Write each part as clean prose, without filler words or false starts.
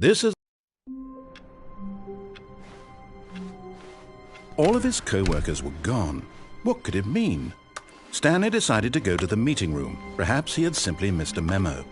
This is... All of his co-workers were gone. What could it mean? Stanley decided to go to the meeting room. Perhaps he had simply missed a memo.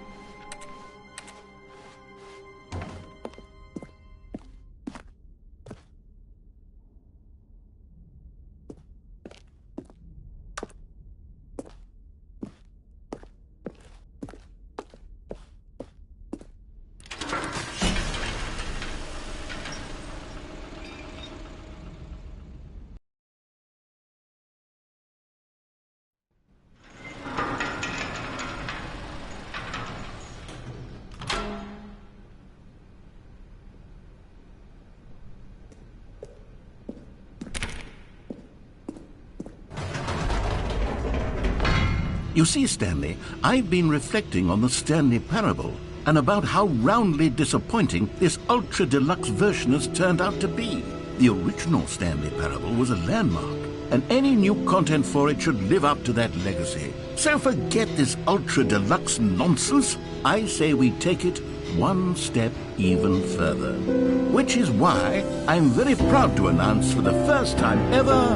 You see, Stanley, I've been reflecting on the Stanley parable and about how roundly disappointing this ultra-deluxe version has turned out to be. The original Stanley parable was a landmark, and any new content for it should live up to that legacy. So forget this ultra-deluxe nonsense. I say we take it one step even further. Which is why I'm very proud to announce for the first time ever,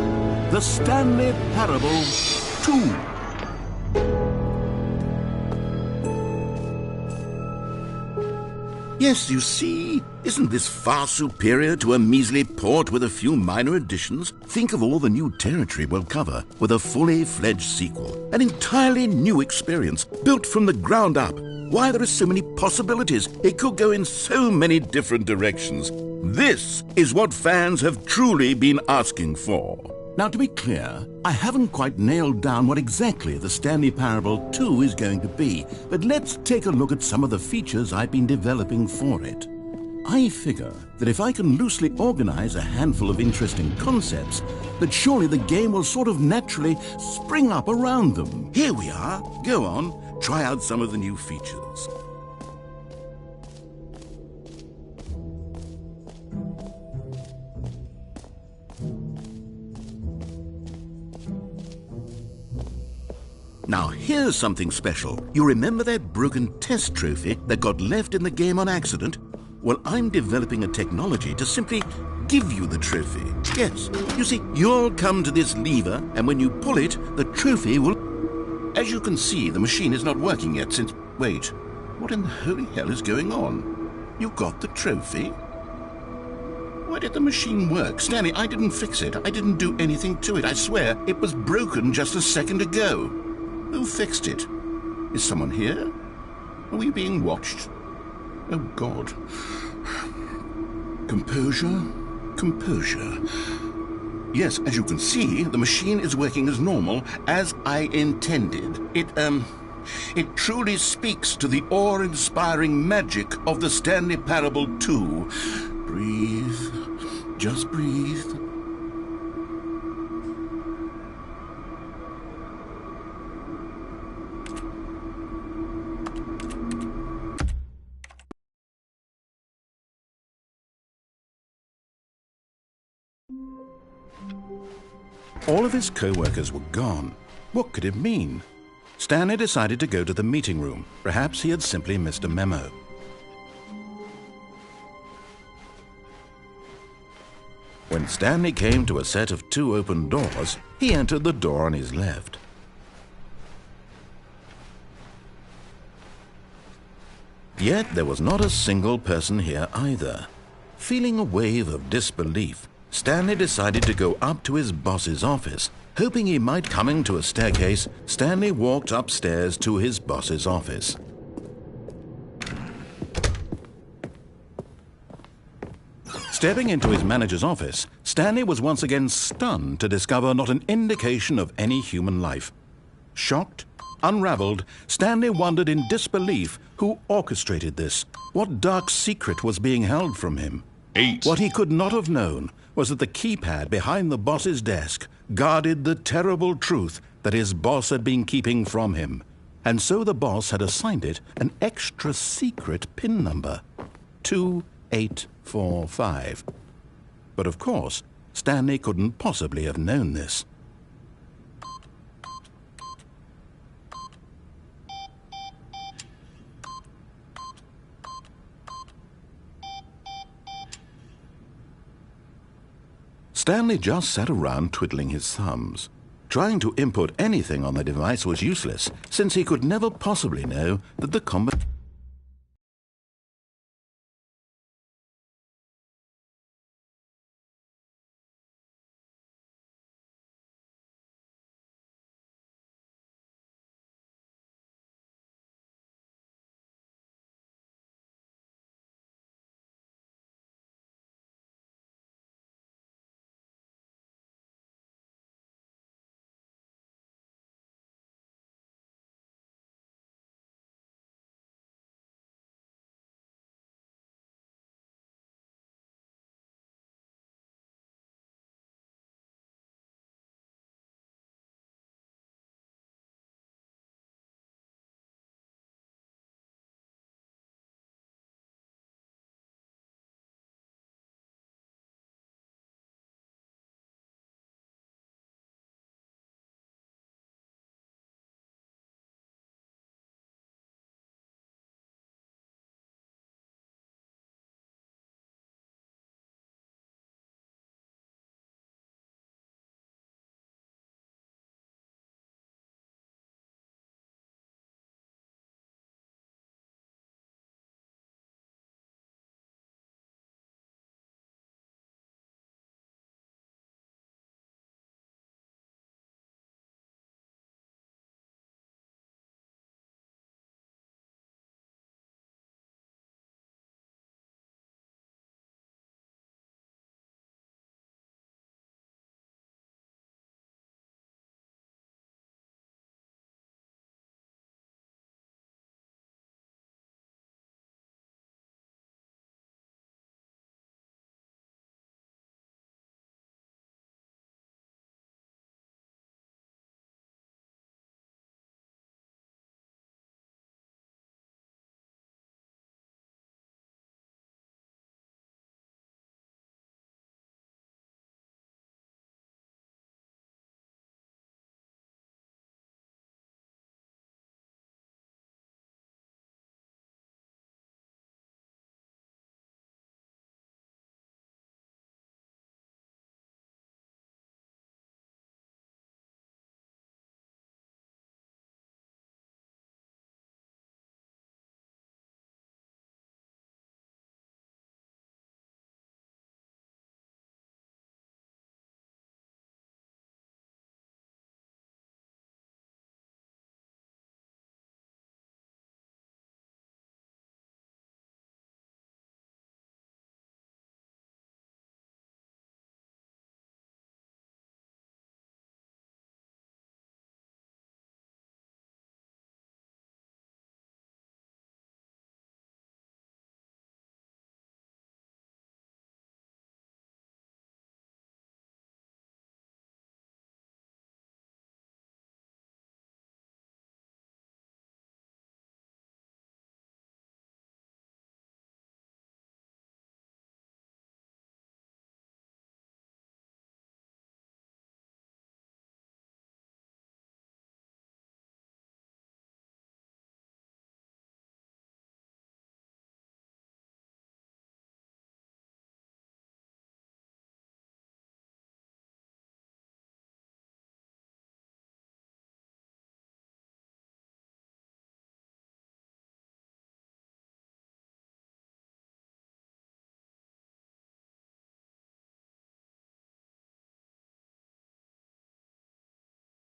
the Stanley Parable 2. Yes, you see, isn't this far superior to a measly port with a few minor additions? Think of all the new territory we'll cover with a fully fledged sequel. An entirely new experience, built from the ground up. Why, there are so many possibilities. It could go in so many different directions. This is what fans have truly been asking for. Now, to be clear, I haven't quite nailed down what exactly the Stanley Parable 2 is going to be, but let's take a look at some of the features I've been developing for it. I figure that if I can loosely organize a handful of interesting concepts, that surely the game will sort of naturally spring up around them. Here we are. Go on, try out some of the new features. Now, here's something special. You remember that broken test trophy that got left in the game on accident? Well, I'm developing a technology to simply give you the trophy. Yes, you see, you'll come to this lever, and when you pull it, the trophy will... As you can see, the machine is not working yet since... Wait, what in the holy hell is going on? You got the trophy? Why did the machine work? Stanley, I didn't fix it. I didn't do anything to it. I swear, it was broken just a second ago. Who fixed it? Is someone here? Are we being watched? Oh, God. Composure, composure. Yes, as you can see, the machine is working as normal, as I intended. It truly speaks to the awe-inspiring magic of the Stanley Parable 2. Breathe. Just breathe. All of his co-workers were gone. What could it mean? Stanley decided to go to the meeting room. Perhaps he had simply missed a memo. When Stanley came to a set of 2 open doors, he entered the door on his left. Yet there was not a single person here either. Feeling a wave of disbelief, Stanley decided to go up to his boss's office. Hoping he might come into a staircase, Stanley walked upstairs to his boss's office. Stepping into his manager's office, Stanley was once again stunned to discover not an indication of any human life. Shocked, unraveled, Stanley wondered in disbelief who orchestrated this. What dark secret was being held from him? 8. What he could not have known was that the keypad behind the boss's desk guarded the terrible truth that his boss had been keeping from him. And so the boss had assigned it an extra secret PIN number, 2845. But of course, Stanley couldn't possibly have known this. Stanley just sat around twiddling his thumbs. Trying to input anything on the device was useless, since he could never possibly know that the combination...